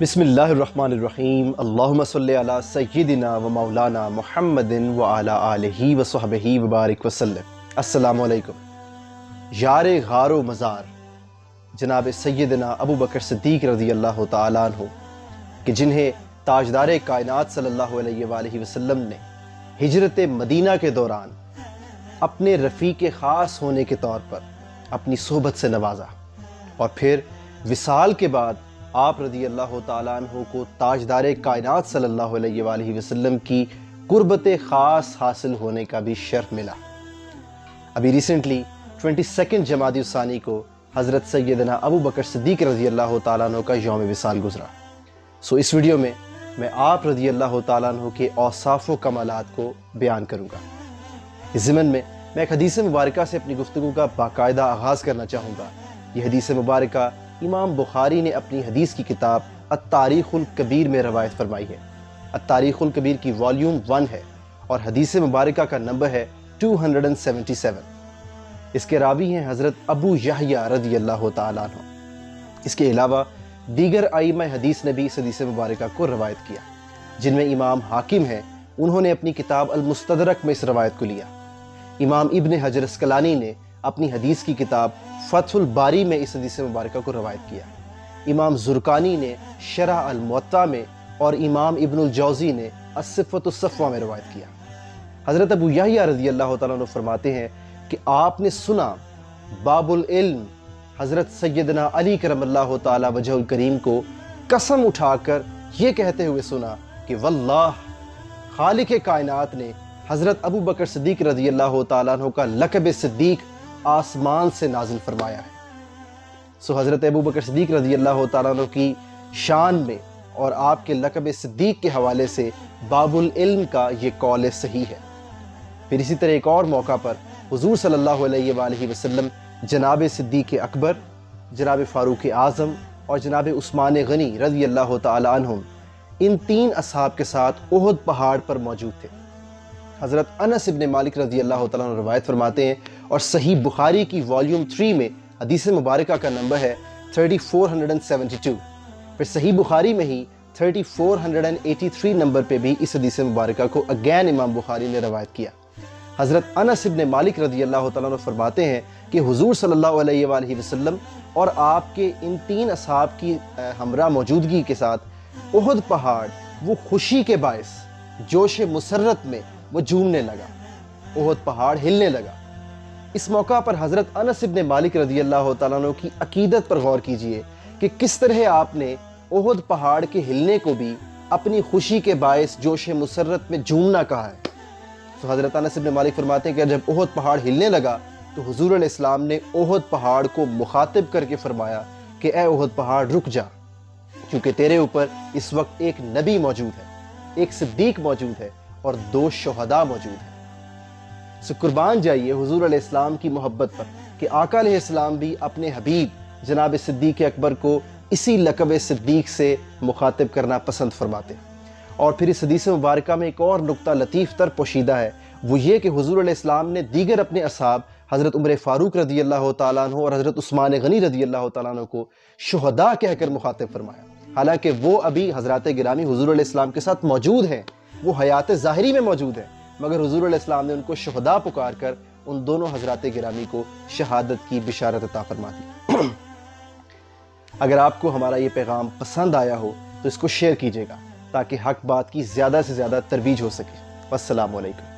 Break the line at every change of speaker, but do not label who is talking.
بسم اللہ الرحمن الرحیم اللہم صلی علی سیدنا و مولانا محمد و علی آلہ و صحبہ وبارک وسلم۔ السلام علیکم۔ یار غار و مزار جناب سیدنا ابو بکر صدیق رضی اللہ تعالیٰ عنہ کہ جنہیں تاجدار کائنات صلی اللہ علیہ وآلہ وسلم نے ہجرت مدینہ کے دوران اپنے رفیق خاص ہونے کے طور پر اپنی صحبت سے نوازا، اور پھر وصال کے بعد آپ رضی اللہ تعالیٰ عنہ کو تاجدار کائنات صلی اللہ علیہ وآلہ وسلم کی قربت خاص حاصل ہونے کا بھی شرف ملا۔ ابھی ریسنٹلی 22 جمادی الثانی کو حضرت سیدنا ابو بکر صدیق رضی اللہ تعالیٰ عنہ کا یوم وصال گزرا۔ اس ویڈیو میں آپ رضی اللہ تعالیٰ عنہ کے اوصاف و کمالات کو بیان کروں گا۔ اس ضمن میں ایک حدیث مبارکہ سے اپنی گفتگو کا باقاعدہ آغاز کرنا چاہوں گا۔ یہ حدیث مبارکہ امام بخاری نے اپنی حدیث کی کتاب التاریخ الکبیر میں روایت فرمائی ہے۔ التاریخ الکبیر کی والیوم 1 ہے اور حدیث مبارکہ کا نمبر ہے 277۔ اس کے راوی ہیں حضرت ابو یحییٰ رضی اللہ تعالیٰ عنہ۔ اس کے علاوہ دیگر ائمہ حدیث نے بھی اس حدیث مبارکہ کو روایت کیا، جن میں امام حاکم ہیں، انہوں نے اپنی کتاب المستدرک میں اس روایت کو لیا۔ امام ابن حجر اسقلانی نے اپنی حدیث کی کتاب فتح الباری میں اس حدیث مبارکہ کو روایت کیا۔ امام زرقانی نے شرح الموطا میں اور امام ابن الجوزی نے الصفۃ الصفوہ میں روایت کیا۔ حضرت ابو یحییٰ رضی اللہ تعالیٰ عنہ فرماتے ہیں کہ آپ نے سنا باب العلم حضرت سیدنا علی کرم اللہ تعالی وجہ الکریم کو قسم اٹھا کر یہ کہتے ہوئے سنا کہ واللہ خالق کائنات نے حضرت ابو بکر صدیق رضی اللہ تعالیٰ عنہ کا لقب صدیق آسمان سے نازل فرمایا ہے۔ حضرت ابو بکر صدیق رضی اللہ تعالیٰ عنہ کی شان میں اور آپ کے لقب صدیق کے حوالے سے باب العلم کا یہ قول صحیح ہے۔ پھر اسی طرح ایک اور موقع پر حضور صلی اللہ علیہ وآلہ وسلم جناب صدیق اکبر، جناب فاروق اعظم اور جناب عثمان غنی رضی اللہ تعالیٰ عنہم ان 3 اصحاب کے ساتھ احد پہاڑ پر موجود تھے۔ حضرت انس ابن مالک رضی اللہ تعالیٰ عنہ روایت فرماتے ہیں، اور صحیح بخاری کی والیوم 3 میں حدیث مبارکہ کا نمبر ہے 3472۔ پھر صحیح بخاری میں ہی 3483 نمبر پہ بھی اس حدیث مبارکہ کو اگین امام بخاری نے روایت کیا۔ حضرت انس ابن مالک رضی اللہ تعالیٰ عنہ فرماتے ہیں کہ حضور صلی اللہ علیہ وآلہ وسلم اور آپ کے ان 3 اصحاب کی ہمراہ موجودگی کے ساتھ احد پہاڑ وہ خوشی کے باعث جوش مسرت میں وہ جھومنے لگا، احد پہاڑ ہلنے لگا۔ اس موقع پر حضرت انس ابن مالک رضی اللہ تعالیٰ عنہ کی عقیدت پر غور کیجئے کہ کس طرح آپ نے احد پہاڑ کے ہلنے کو بھی اپنی خوشی کے باعث جوش مسرت میں جھومنا کہا ہے۔ تو حضرت انس ابن مالک فرماتے ہیں کہ جب احد پہاڑ ہلنے لگا تو حضور علیہ السلام نے احد پہاڑ کو مخاطب کر کے فرمایا کہ اے احد پہاڑ رک جا، کیونکہ تیرے اوپر اس وقت ایک نبی موجود ہے، ایک صدیق موجود ہے اور 2 شہداء موجود ہیں۔ قربان جائیے حضور علیہ السلام کی محبت پر کہ آقا علیہ السلام بھی اپنے حبیب جناب صدیق اکبر کو اسی لقب صدیق سے مخاطب کرنا پسند فرماتے۔ اور پھر اس حدیث مبارکہ میں ایک اور نقطہ لطیف تر پوشیدہ ہے، وہ یہ کہ حضور علیہ السلام نے دیگر اپنے اصحاب حضرت عمر فاروق رضی اللہ تعالیٰ عنہ اور حضرت عثمان غنی رضی اللہ تعالیٰ عنہ کو شہداء کہہ کر مخاطب فرمایا، حالانکہ وہ ابھی حضرات گرامی حضور علیہ السلام کے ساتھ موجود ہیں، وہ حیات ظاہری میں موجود ہیں، مگر حضور علیہ السلام نے ان کو شہداء پکار کر ان دونوں حضرات گرامی کو شہادت کی بشارت عطا فرما دی۔ اگر آپ کو ہمارا یہ پیغام پسند آیا ہو تو اس کو شیئر کیجیے گا تاکہ حق بات کی زیادہ سے زیادہ ترویج ہو سکے۔ والسلام علیکم۔